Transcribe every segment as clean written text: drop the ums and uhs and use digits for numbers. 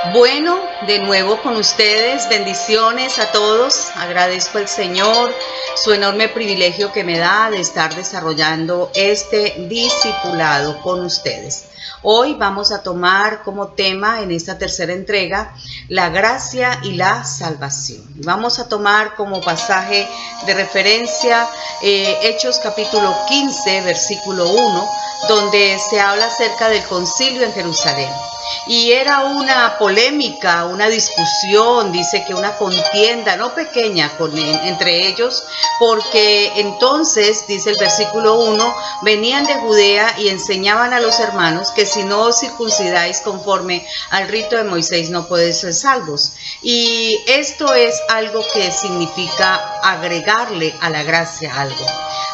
Bueno, de nuevo con ustedes, bendiciones a todos. Agradezco al Señor su enorme privilegio que me da de estar desarrollando este discipulado con ustedes. Hoy vamos a tomar como tema en esta tercera entrega la gracia y la salvación. Vamos a tomar como pasaje de referencia Hechos capítulo 15, versículo 1, donde se habla acerca del concilio en Jerusalén. Y era una polémica, una discusión, dice que una contienda no pequeña entre ellos, porque entonces, dice el versículo 1, venían de Judea y enseñaban a los hermanos que si no os circuncidáis conforme al rito de Moisés no podéis ser salvos. Y esto es algo que significa agregarle a la gracia algo.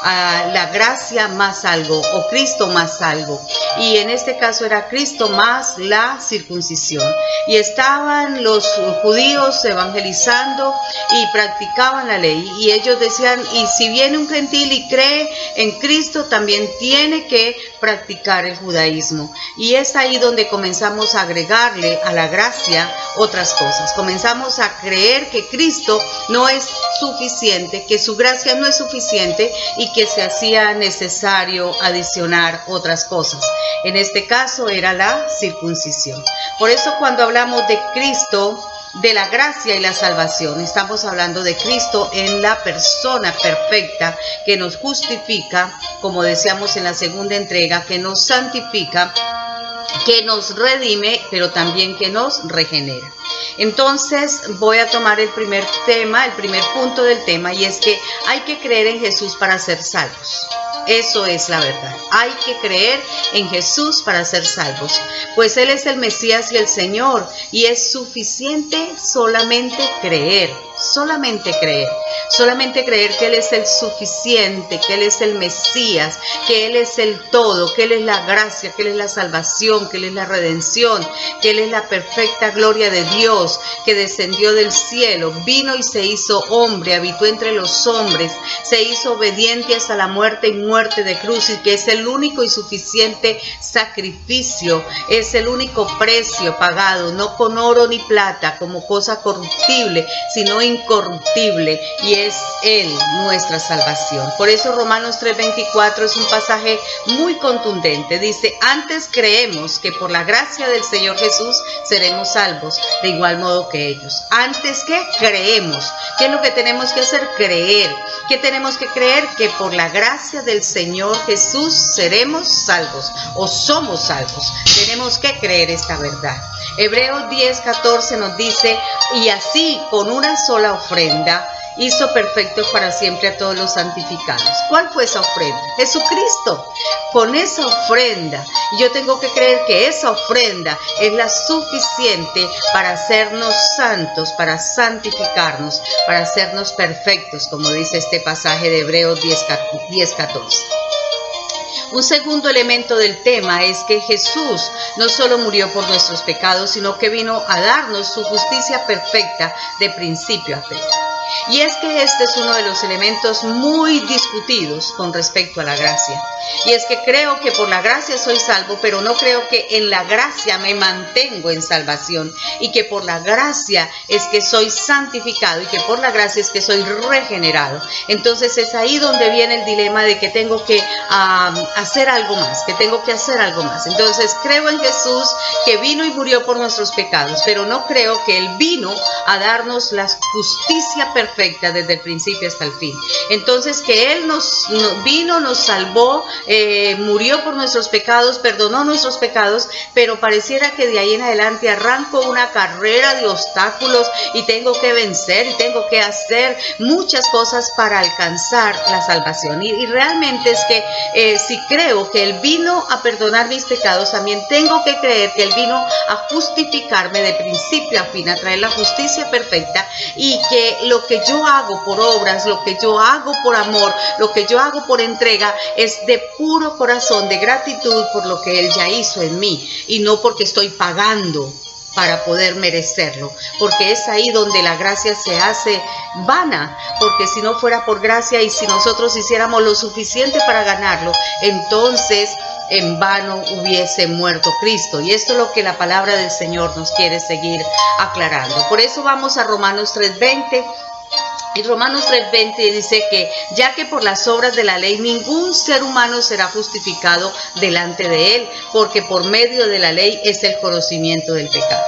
A la gracia más algo, o Cristo más algo, y en este caso era Cristo más la circuncisión. Y estaban los judíos evangelizando y practicaban la ley, y ellos decían, y si viene un gentil y cree en Cristo, también tiene que practicar el judaísmo. Y es ahí donde comenzamos a agregarle a la gracia otras cosas. Comenzamos a creer que Cristo no es suficiente, que su gracia no es suficiente y que se hacía necesario adicionar otras cosas. En este caso era la circuncisión. Por eso cuando hablamos de Cristo, de la gracia y la salvación, estamos hablando de Cristo en la persona perfecta que nos justifica, como decíamos en la segunda entrega, que nos santifica, que nos redime, pero también que nos regenera. Entonces voy a tomar el primer punto del tema, y es que hay que creer en Jesús para ser salvos. Eso es la verdad. Hay que creer en Jesús para ser salvos, pues Él es el Mesías y el Señor, y es suficiente solamente creer que Él es el suficiente, que Él es el Mesías, que Él es el todo, que Él es la gracia, que Él es la salvación, que Él es la redención, que Él es la perfecta gloria de Dios, que descendió del cielo, vino y se hizo hombre, habitó entre los hombres, se hizo obediente hasta la muerte y muerte de cruz, y que es el único y suficiente sacrificio, es el único precio pagado, no con oro ni plata como cosa corruptible, sino incorruptible, y es Él nuestra salvación. Por eso Romanos 3:24 es un pasaje muy contundente. Dice, antes creemos que por la gracia del Señor Jesús seremos salvos, de igual modo que ellos. Antes que creemos. ¿Qué es lo que tenemos que hacer? Creer. ¿Qué tenemos que creer? Que por la gracia del Señor Jesús seremos salvos o somos salvos. Tenemos que creer esta verdad. Hebreos 10:14 nos dice, y así con una sola ofrenda hizo perfectos para siempre a todos los santificados. ¿Cuál fue esa ofrenda? Jesucristo. Con esa ofrenda, yo tengo que creer que esa ofrenda es la suficiente para hacernos santos, para santificarnos, para hacernos perfectos, como dice este pasaje de Hebreos 10:14. Un segundo elemento del tema es que Jesús no solo murió por nuestros pecados, sino que vino a darnos su justicia perfecta de principio a fin. Y es que este es uno de los elementos muy discutidos con respecto a la gracia. Y es que creo que por la gracia soy salvo, pero no creo que en la gracia me mantengo en salvación, y que por la gracia es que soy santificado, y que por la gracia es que soy regenerado. Entonces es ahí donde viene el dilema de que tengo que hacer algo más, Entonces creo en Jesús, que vino y murió por nuestros pecados, pero no creo que Él vino a darnos la justicia perfecta desde el principio hasta el fin. Entonces que Él nos vino, nos salvó, murió por nuestros pecados, perdonó nuestros pecados, pero pareciera que de ahí en adelante arranco una carrera de obstáculos y tengo que vencer y tengo que hacer muchas cosas para alcanzar la salvación. Y realmente es que si creo que Él vino a perdonar mis pecados, también tengo que creer que Él vino a justificarme de principio a fin, a traer la justicia perfecta, y que lo que yo hago por obras, lo que yo hago por amor, lo que yo hago por entrega es de puro corazón, de gratitud por lo que Él ya hizo en mí, y no porque estoy pagando para poder merecerlo, porque es ahí donde la gracia se hace vana, porque si no fuera por gracia y si nosotros hiciéramos lo suficiente para ganarlo, entonces en vano hubiese muerto Cristo. Y esto es lo que la palabra del Señor nos quiere seguir aclarando. Por eso vamos a Romanos 3:20. Y Romanos 3:20 dice que ya que por las obras de la ley ningún ser humano será justificado delante de él, porque por medio de la ley es el conocimiento del pecado.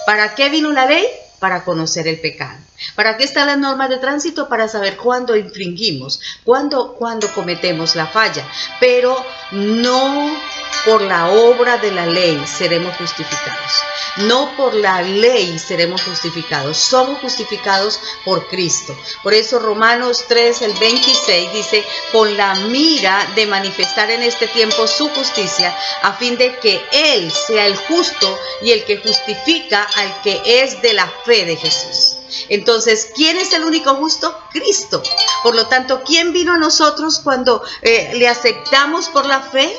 ¿Para qué vino la ley? Para conocer el pecado. ¿Para qué están las normas de tránsito? Para saber cuándo infringimos, cuándo cometemos la falla. Pero no por la obra de la ley seremos justificados. No por la ley seremos justificados. Somos justificados por Cristo. Por eso Romanos 3:26 dice, con la mira de manifestar en este tiempo su justicia, a fin de que Él sea el justo y el que justifica al que es de la fe de Jesús. Entonces, ¿quién es el único justo? Cristo. Por lo tanto, ¿quién vino a nosotros cuando le aceptamos por la fe?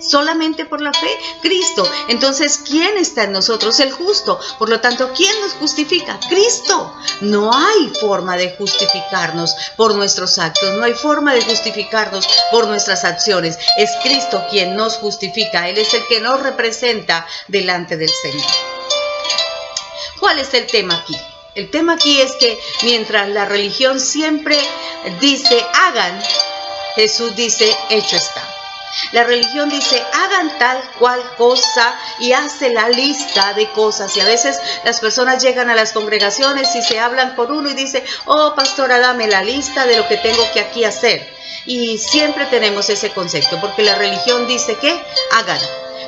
Solamente por la fe, Cristo. Entonces, ¿quién está en nosotros? El justo. Por lo tanto, ¿quién nos justifica? Cristo. No hay forma de justificarnos por nuestros actos. No hay forma de justificarnos por nuestras acciones. Es Cristo quien nos justifica. Él es el que nos representa delante del Señor. ¿Cuál es el tema aquí? El tema aquí es que mientras la religión siempre dice hagan, Jesús dice hecho está. La religión dice hagan tal cual cosa y hace la lista de cosas, y a veces las personas llegan a las congregaciones y se hablan por uno y dice, oh pastora, dame la lista de lo que tengo que aquí hacer. Y siempre tenemos ese concepto porque la religión dice que hagan,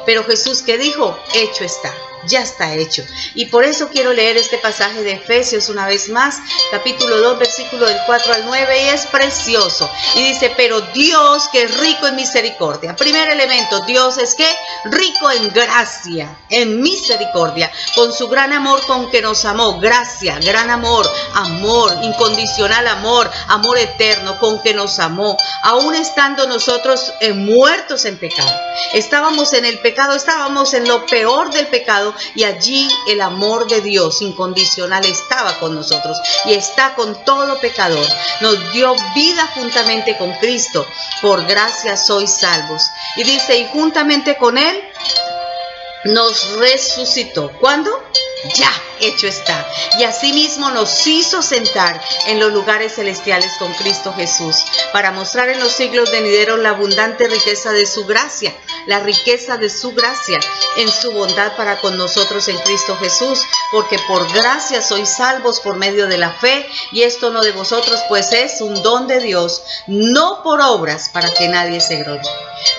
pero Jesús, ¿qué dijo? Hecho está. Ya está hecho. Y por eso quiero leer este pasaje de Efesios una vez más, capítulo 2, versículo del 4 al 9, y es precioso. Y dice, pero Dios que es rico en misericordia. Primer elemento, Dios es que rico en gracia, en misericordia, con su gran amor con que nos amó. Gracia, gran amor, amor, incondicional amor, amor eterno con que nos amó. Aún estando nosotros muertos en pecado. Estábamos en el pecado, estábamos en lo peor del pecado. Y allí el amor de Dios incondicional estaba con nosotros y está con todo pecador. Nos dio vida juntamente con Cristo. Por gracia sois salvos. Y dice, y juntamente con Él nos resucitó. ¿Cuándo? Ya hecho está. Y asimismo nos hizo sentar en los lugares celestiales con Cristo Jesús, para mostrar en los siglos venideros la abundante riqueza de su gracia, la riqueza de su gracia en su bondad para con nosotros en Cristo Jesús, porque por gracia sois salvos por medio de la fe, y esto no de vosotros, pues es un don de Dios, no por obras, para que nadie se gloríe.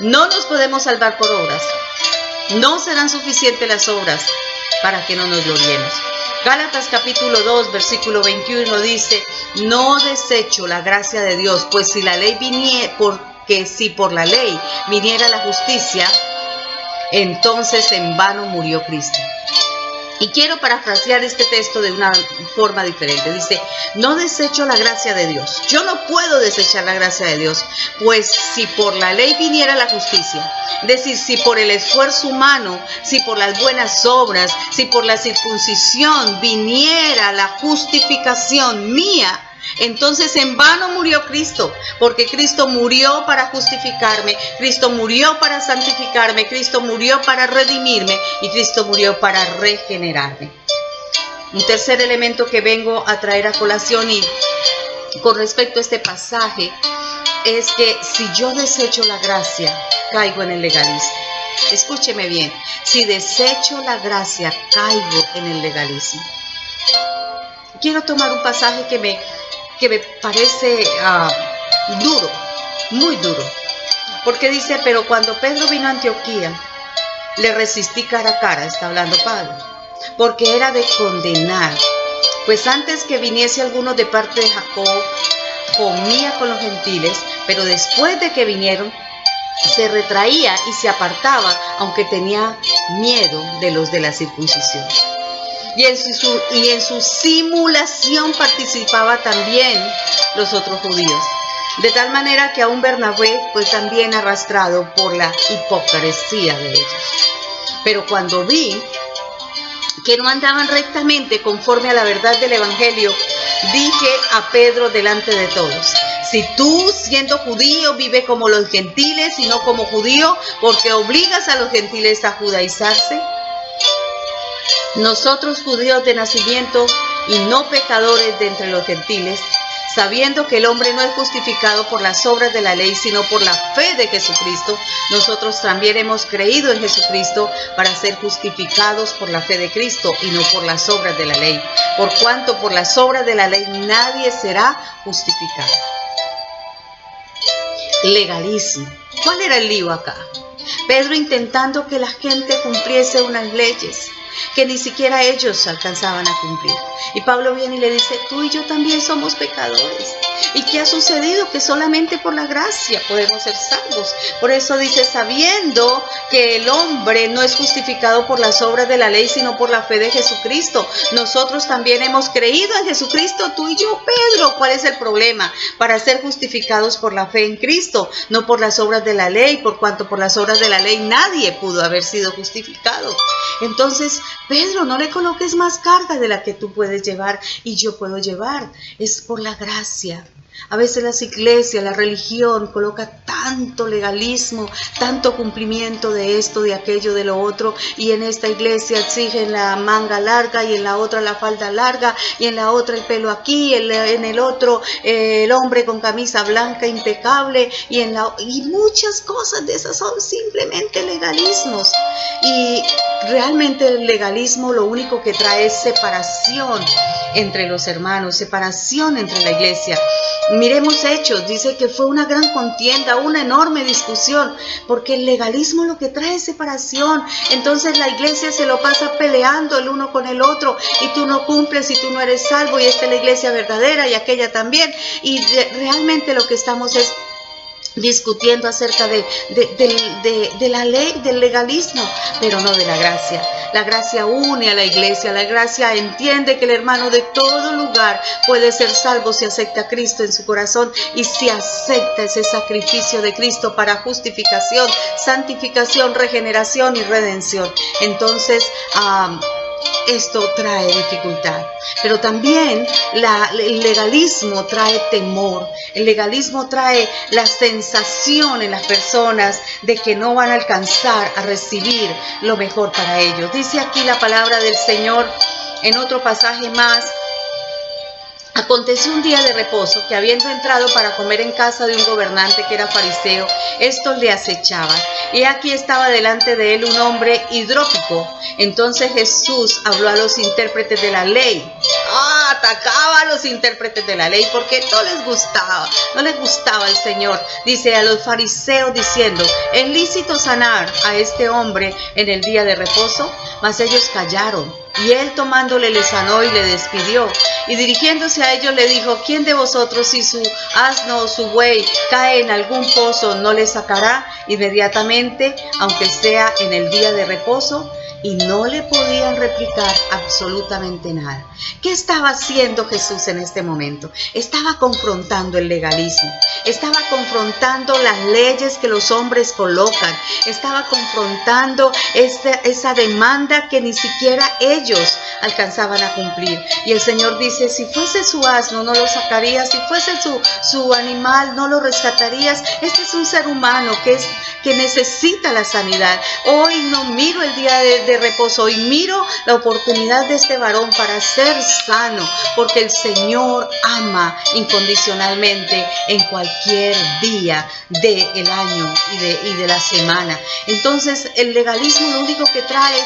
No nos podemos salvar por obras. No serán suficientes las obras para que no nos gloriemos. Gálatas capítulo 2, versículo 21 dice, no desecho la gracia de Dios, pues si la ley viniera, porque si por la ley viniera la justicia, entonces en vano murió Cristo. Y quiero parafrasear este texto de una forma diferente. Dice, no desecho la gracia de Dios. Yo no puedo desechar la gracia de Dios, pues si por la ley viniera la justicia, es decir, si por el esfuerzo humano, si por las buenas obras, si por la circuncisión viniera la justificación mía, entonces en vano murió Cristo, porque Cristo murió para justificarme, Cristo murió para santificarme, Cristo murió para redimirme y Cristo murió para regenerarme. Un tercer elemento que vengo a traer a colación y con respecto a este pasaje es que si yo desecho la gracia, caigo en el legalismo. Escúcheme bien, si desecho la gracia, caigo en el legalismo. Quiero tomar un pasaje que me parece duro, muy duro, porque dice, pero cuando Pedro vino a Antioquía, le resistí cara a cara, está hablando Pablo, porque era de condenar, pues antes que viniese alguno de parte de Jacob, comía con los gentiles, pero después de que vinieron, se retraía y se apartaba, aunque tenía miedo de los de la circuncisión. Y en su simulación participaban también los otros judíos. De tal manera que aún Bernabé fue también arrastrado por la hipocresía de ellos. Pero cuando vi que no andaban rectamente conforme a la verdad del Evangelio, dije a Pedro delante de todos, Si tú, siendo judío, vives como los gentiles y no como judío, porque obligas a los gentiles a judaizarse. Nosotros, judíos de nacimiento y no pecadores de entre los gentiles, sabiendo que el hombre no es justificado por las obras de la ley, sino por la fe de Jesucristo, nosotros también hemos creído en Jesucristo para ser justificados por la fe de Cristo y no por las obras de la ley. Por cuanto por las obras de la ley nadie será justificado. Legalismo. ¿Cuál era el lío acá? Pedro intentando que la gente cumpliese unas leyes que ni siquiera ellos alcanzaban a cumplir. Y Pablo viene y le dice, tú y yo también somos pecadores. ¿Y qué ha sucedido? Que solamente por la gracia podemos ser salvos. Por eso dice, sabiendo que el hombre no es justificado por las obras de la ley, sino por la fe de Jesucristo. Nosotros también hemos creído en Jesucristo, tú y yo, Pedro. ¿Cuál es el problema? Para ser justificados por la fe en Cristo, no por las obras de la ley, por cuanto por las obras de la ley nadie pudo haber sido justificado. Entonces, Pedro, no le coloques más carga de la que tú puedes llevar y yo puedo llevar. Es por la gracia. A veces las iglesias, la religión coloca tanto legalismo, tanto cumplimiento de esto, de aquello, de lo otro, y en esta iglesia exigen la manga larga y en la otra la falda larga y en la otra el pelo aquí, en el otro el hombre con camisa blanca impecable y muchas cosas de esas son simplemente legalismos. Y realmente el legalismo lo único que trae es separación entre los hermanos, separación entre la iglesia. Miremos Hechos, dice que fue una gran contienda, una enorme discusión, porque el legalismo lo que trae es separación. Entonces la iglesia se lo pasa peleando el uno con el otro, y tú no cumples y tú no eres salvo, y esta es la iglesia verdadera y aquella también. Y realmente lo que estamos es discutiendo acerca de la ley, del legalismo, pero no de la gracia. La gracia une a la iglesia, la gracia entiende que el hermano de todo lugar puede ser salvo si acepta a Cristo en su corazón y si acepta ese sacrificio de Cristo para justificación, santificación, regeneración y redención. Entonces, esto trae dificultad, pero también el legalismo trae temor. El legalismo trae la sensación en las personas de que no van a alcanzar a recibir lo mejor para ellos. Dice aquí la palabra del Señor en otro pasaje más. Aconteció un día de reposo que, habiendo entrado para comer en casa de un gobernante que era fariseo, estos le acechaban. Y aquí estaba delante de él un hombre hidrópico. Entonces Jesús habló a los intérpretes de la ley. Atacaba a los intérpretes de la ley porque no les gustaba el Señor. Dice a los fariseos diciendo, ¿es lícito sanar a este hombre en el día de reposo? Mas ellos callaron. Y él tomándole le sanó y le despidió. Y dirigiéndose a ellos le dijo, ¿quién de vosotros si su asno o su buey cae en algún pozo no le sacará inmediatamente, aunque sea en el día de reposo? Y no le podían replicar absolutamente nada. ¿Qué estaba haciendo Jesús en este momento? Estaba confrontando el legalismo. Estaba confrontando las leyes que los hombres colocan. Estaba confrontando esa demanda que ni siquiera ellos alcanzaban a cumplir. Y el Señor dice, si fuese su asno no lo sacarías, si fuese su animal no lo rescatarías. Este es un ser humano que necesita la sanidad. Hoy no miro el día de reposo, hoy miro la oportunidad de este varón para ser sano, porque el Señor ama incondicionalmente en cualquier día del año y de la semana. Entonces el legalismo lo único que trae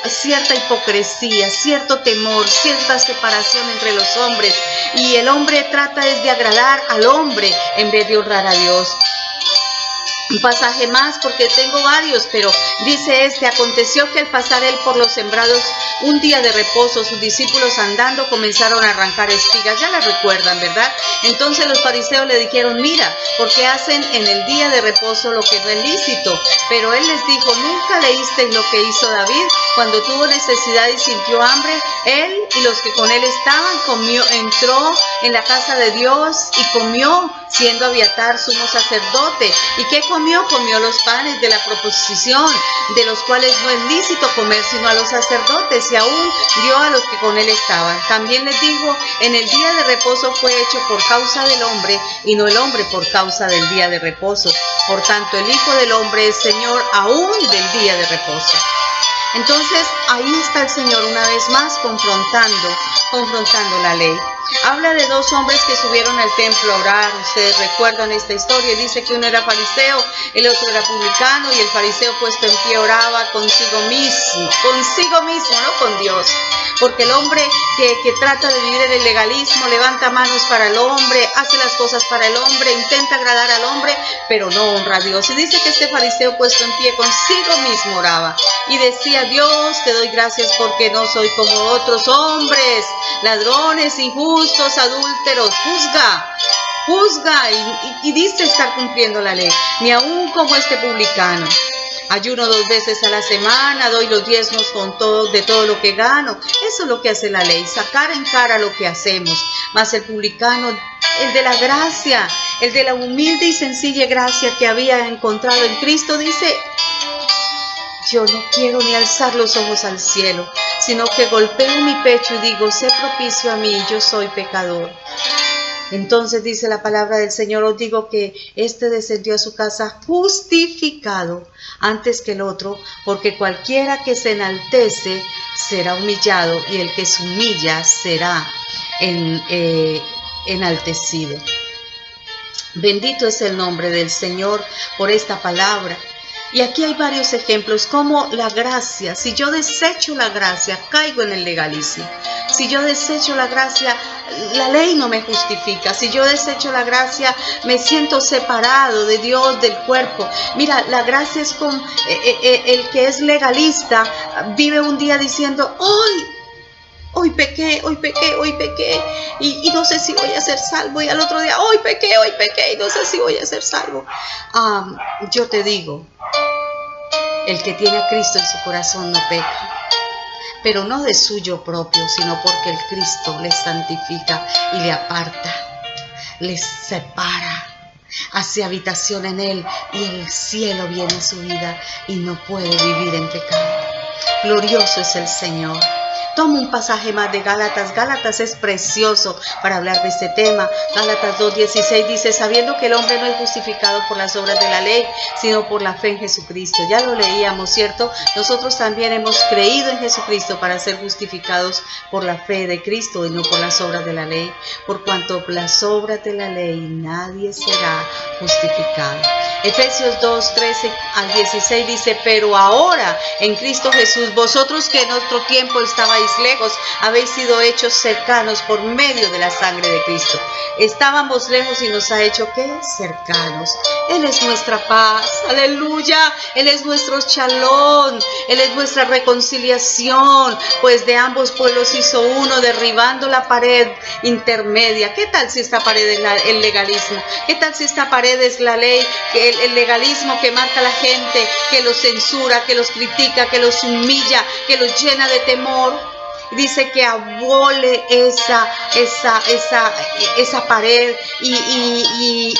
es cierta hipocresía, cierto temor, cierta separación entre los hombres, y el hombre trata de agradar al hombre en vez de honrar a Dios. Un pasaje más, porque tengo varios, pero dice aconteció que al pasar él por los sembrados un día de reposo, sus discípulos andando comenzaron a arrancar espigas. Ya la recuerdan, ¿verdad? Entonces los fariseos le dijeron, mira, porque hacen en el día de reposo lo que no es lícito. Pero él les dijo, ¿nunca leísteis lo que hizo David cuando tuvo necesidad y sintió hambre? Él y los que con él estaban, entró en la casa de Dios y comió siendo Abiatar sumo sacerdote. ¿Y qué comió? Comió los panes de la proposición, de los cuales no es lícito comer sino a los sacerdotes, y aún dio a los que con él estaban. También les dijo, en el día de reposo fue hecho por causa del hombre, y no el hombre por causa del día de reposo. Por tanto, el Hijo del Hombre es Señor aún del día de reposo. Entonces, ahí está el Señor una vez más confrontando la ley. Habla de dos hombres que subieron al templo a orar. Ustedes recuerdan esta historia. Dice que uno era fariseo, el otro era publicano, y el fariseo puesto en pie oraba consigo mismo, no con Dios. Porque el hombre que trata de vivir en el legalismo levanta manos para el hombre, hace las cosas para el hombre, intenta agradar al hombre, pero no honra a Dios. Y dice que este fariseo puesto en pie consigo mismo oraba y decía: Dios, te doy gracias porque no soy como otros hombres, ladrones, injustos, adúlteros. Juzga y dice estar cumpliendo la ley, ni aún como este publicano. Ayuno 2 veces a la semana, doy los diezmos de todo lo que gano. Eso es lo que hace la ley, sacar en cara lo que hacemos. Mas el publicano, el de la gracia, el de la humilde y sencilla gracia que había encontrado en Cristo, dice: yo no quiero ni alzar los ojos al cielo, sino que golpeo mi pecho y digo: sé propicio a mí, yo soy pecador. Entonces dice la palabra del Señor: os digo que este descendió a su casa justificado antes que el otro, porque cualquiera que se enaltece será humillado, y el que se humilla será enaltecido. Bendito es el nombre del Señor por esta palabra. Y aquí hay varios ejemplos, como la gracia. Si yo desecho la gracia, caigo en el legalismo. Si yo desecho la gracia, la ley no me justifica. Si yo desecho la gracia, me siento separado de Dios, del cuerpo. Mira, la gracia es como el que es legalista, vive un día diciendo: hoy pequé, y no sé si voy a ser salvo. Y al otro día: hoy pequé, y no sé si voy a ser salvo. Yo te digo, el que tiene a Cristo en su corazón no peca, pero no de suyo propio, sino porque el Cristo le santifica y le aparta, le separa, hace habitación en él, y el cielo viene a su vida y no puede vivir en pecado. Glorioso es el Señor. Toma un pasaje más de Gálatas. Gálatas es precioso para hablar de este tema. Gálatas 2:16 dice: sabiendo que el hombre no es justificado por las obras de la ley, sino por la fe en Jesucristo. Ya lo leíamos, ¿cierto? Nosotros también hemos creído en Jesucristo para ser justificados por la fe de Cristo y no por las obras de la ley. Por cuanto por las obras de la ley nadie será justificado. Efesios 2:13-16 dice: pero ahora en Cristo Jesús, vosotros que en otro tiempo estabais lejos, habéis sido hechos cercanos por medio de la sangre de Cristo. Estábamos lejos y nos ha hecho, ¿qué? Cercanos. Él es nuestra paz, aleluya. Él es nuestro shalom, Él es nuestra reconciliación, pues de ambos pueblos hizo uno, derribando la pared intermedia. ¿Qué tal si esta pared es el legalismo? ¿Qué tal si esta pared es la ley, el legalismo que marca a la gente, que los censura, que los critica, que los humilla, que los llena de temor? Dice que abole esa pared y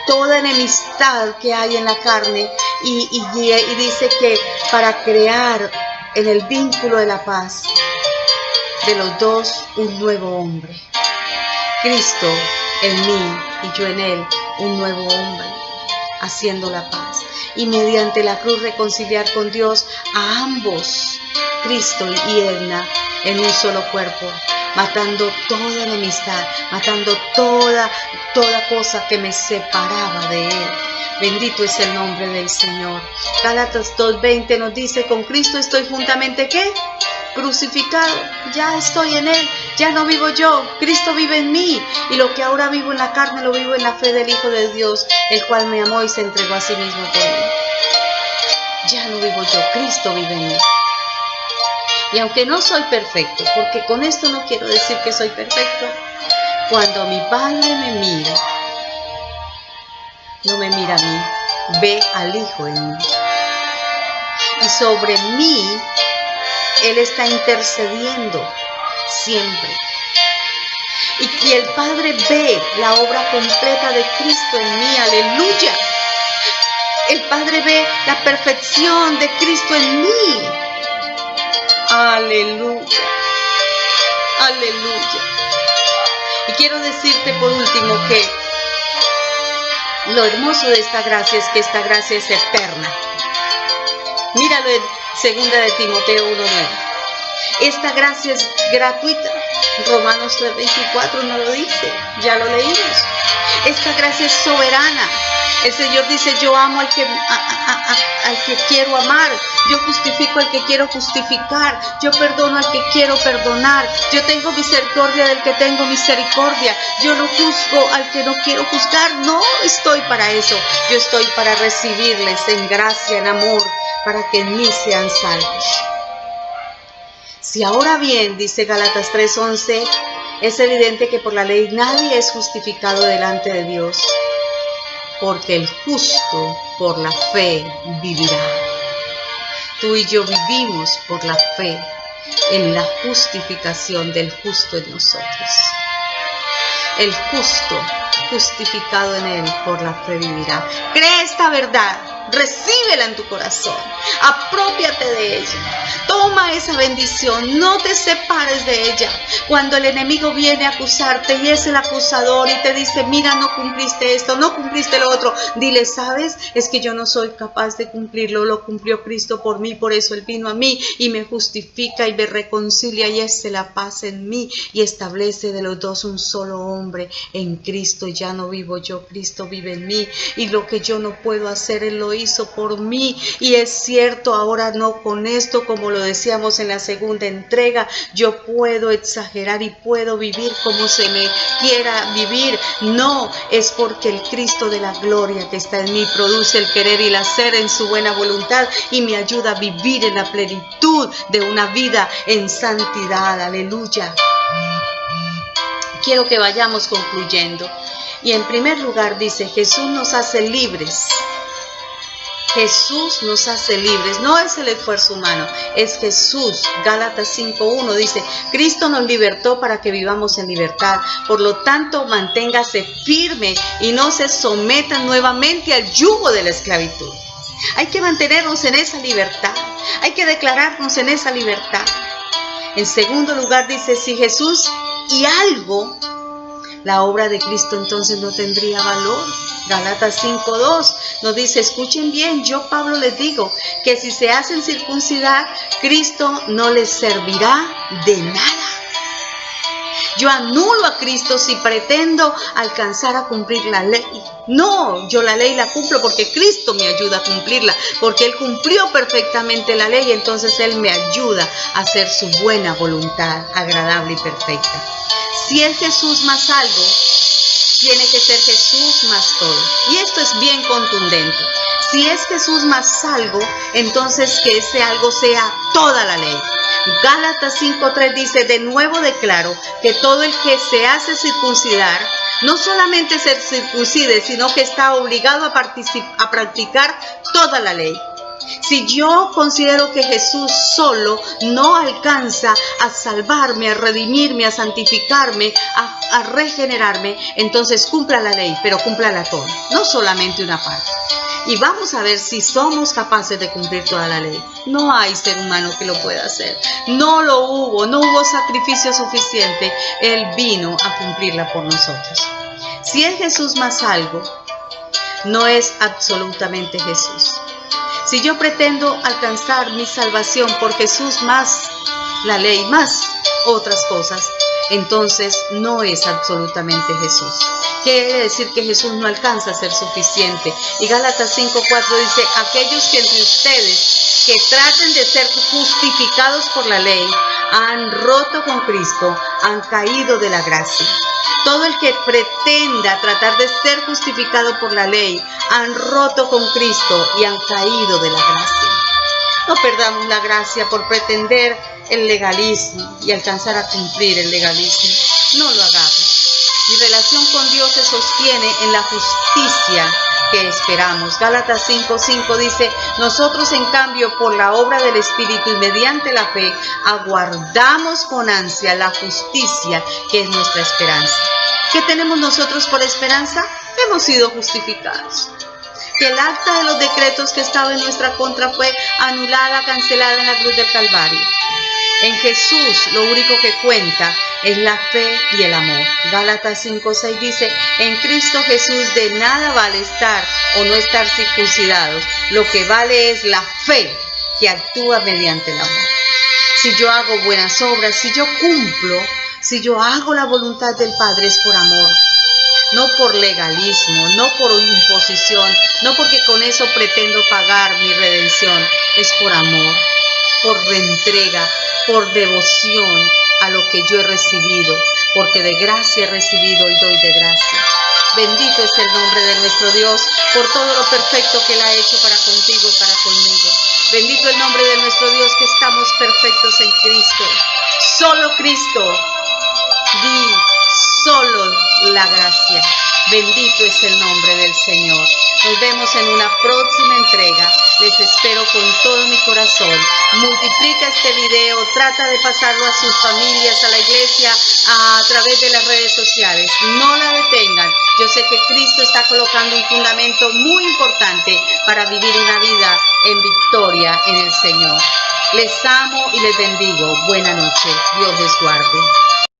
toda enemistad que hay en la carne, y dice que para crear en el vínculo de la paz de los dos un nuevo hombre. Cristo en mí y yo en él, un nuevo hombre, haciendo la paz, y mediante la cruz reconciliar con Dios a ambos, Cristo y Edna, en un solo cuerpo, matando toda enemistad, matando toda cosa que me separaba de Él. Bendito es el nombre del Señor. Gálatas 2:20 nos dice: con Cristo estoy juntamente, ¿qué? Crucificado. Ya estoy en Él, ya no vivo yo, Cristo vive en mí, y lo que ahora vivo en la carne lo vivo en la fe del Hijo de Dios, el cual me amó y se entregó a sí mismo por mí. Ya no vivo yo, Cristo vive en mí. Y aunque no soy perfecto, porque con esto no quiero decir que soy perfecto, cuando mi Padre me mira, no me mira a mí, ve al Hijo en mí. Y sobre mí, Él está intercediendo siempre. Y el Padre ve la obra completa de Cristo en mí, aleluya. El Padre ve la perfección de Cristo en mí, aleluya, aleluya. Y quiero decirte por último que lo hermoso de esta gracia es que esta gracia es eterna. Míralo en 2 de Timoteo 1:9. Esta gracia es gratuita. Romanos 3:24 no lo dice, ya lo leímos. Esta gracia es soberana. El Señor dice, yo amo al que quiero amar, yo justifico al que quiero justificar, yo perdono al que quiero perdonar, yo tengo misericordia del que tengo misericordia, yo no juzgo al que no quiero juzgar. No estoy para eso, yo estoy para recibirles en gracia, en amor, para que en mí sean salvos. Si ahora bien, dice Gálatas 3:11, es evidente que por la ley nadie es justificado delante de Dios, porque el justo por la fe vivirá. Tú y yo vivimos por la fe en la justificación del justo en nosotros. El justo, justificado en él, por la fe vivirá. Cree esta verdad, recíbela en tu corazón, aprópiate de ella, toma esa bendición, no te separes de ella. Cuando el enemigo viene a acusarte y es el acusador y te dice, mira, no cumpliste esto, no cumpliste lo otro, dile, ¿sabes? Es que yo no soy capaz de cumplirlo, lo cumplió Cristo por mí, por eso Él vino a mí y me justifica y me reconcilia y hace la paz en mí y establece de los dos un solo hombre en Cristo. Ya no vivo yo, Cristo vive en mí, y lo que yo no puedo hacer, Él lo hizo por mí. Y es cierto, ahora no con esto, como lo decíamos en la segunda entrega, yo puedo exagerar y puedo vivir como se me quiera vivir. No, es porque el Cristo de la gloria que está en mí produce el querer y el hacer en su buena voluntad y me ayuda a vivir en la plenitud de una vida en santidad. Aleluya. Quiero que vayamos concluyendo. Y en primer lugar dice, Jesús nos hace libres. Jesús nos hace libres, no es el esfuerzo humano, es Jesús. Gálatas 5:1 dice, Cristo nos libertó para que vivamos en libertad. Por lo tanto, manténgase firme y no se sometan nuevamente al yugo de la esclavitud. Hay que mantenernos en esa libertad, hay que declararnos en esa libertad. En segundo lugar dice, si Jesús y algo, la obra de Cristo entonces no tendría valor. Gálatas 5:2 nos dice, escuchen bien, yo Pablo les digo que si se hacen circuncidar, Cristo no les servirá de nada. Yo anulo a Cristo si pretendo alcanzar a cumplir la ley. No, yo la ley la cumplo porque Cristo me ayuda a cumplirla, porque Él cumplió perfectamente la ley, entonces Él me ayuda a hacer su buena voluntad, agradable y perfecta. Si es Jesús más algo, tiene que ser Jesús más todo. Y esto es bien contundente. Si es Jesús más algo, entonces que ese algo sea toda la ley. Gálatas 5:3 dice, de nuevo declaro que todo el que se hace circuncidar, no solamente se circuncide, sino que está obligado a practicar toda la ley. Si yo considero que Jesús solo no alcanza a salvarme, a redimirme, a santificarme, a regenerarme, entonces cumpla la ley, pero cúmplala toda, no solamente una parte. Y vamos a ver si somos capaces de cumplir toda la ley. No hay ser humano que lo pueda hacer. No hubo sacrificio suficiente. Él vino a cumplirla por nosotros. Si es Jesús más algo, no es absolutamente Jesús. Si yo pretendo alcanzar mi salvación por Jesús más la ley, más otras cosas, entonces no es absolutamente Jesús. Quiere decir que Jesús no alcanza a ser suficiente. Y Gálatas 5:4 dice, aquellos que entre ustedes que traten de ser justificados por la ley, han roto con Cristo, han caído de la gracia. Todo el que pretenda tratar de ser justificado por la ley, han roto con Cristo y han caído de la gracia. No perdamos la gracia por pretender el legalismo y alcanzar a cumplir el legalismo. No lo hagamos. Mi relación con Dios se sostiene en la justicia que esperamos. Gálatas 5:5 dice, nosotros en cambio por la obra del Espíritu y mediante la fe aguardamos con ansia la justicia que es nuestra esperanza. ¿Qué tenemos nosotros por esperanza? Hemos sido justificados. Que el acta de los decretos que estaba en nuestra contra fue anulada, cancelada en la cruz del Calvario. En Jesús lo único que cuenta es la fe y el amor. Gálatas 5:6 dice, en Cristo Jesús de nada vale estar o no estar circuncidados. Lo que vale es la fe que actúa mediante el amor. Si yo hago buenas obras, si yo cumplo, si yo hago la voluntad del Padre es por amor. No por legalismo, no por imposición, no porque con eso pretendo pagar mi redención. Es por amor, por reentrega, por devoción a lo que yo he recibido, porque de gracia he recibido y doy de gracia. Bendito es el nombre de nuestro Dios por todo lo perfecto que Él ha hecho para contigo y para conmigo. Bendito el nombre de nuestro Dios que estamos perfectos en Cristo. Solo Cristo. Di solo la gracia. Bendito es el nombre del Señor. Nos vemos en una próxima entrega. Les espero con todo mi corazón. Multiplica este video, trata de pasarlo a sus familias, a la iglesia, a través de las redes sociales. No la detengan. Yo sé que Cristo está colocando un fundamento muy importante para vivir una vida en victoria en el Señor. Les amo y les bendigo. Buena noche. Dios les guarde.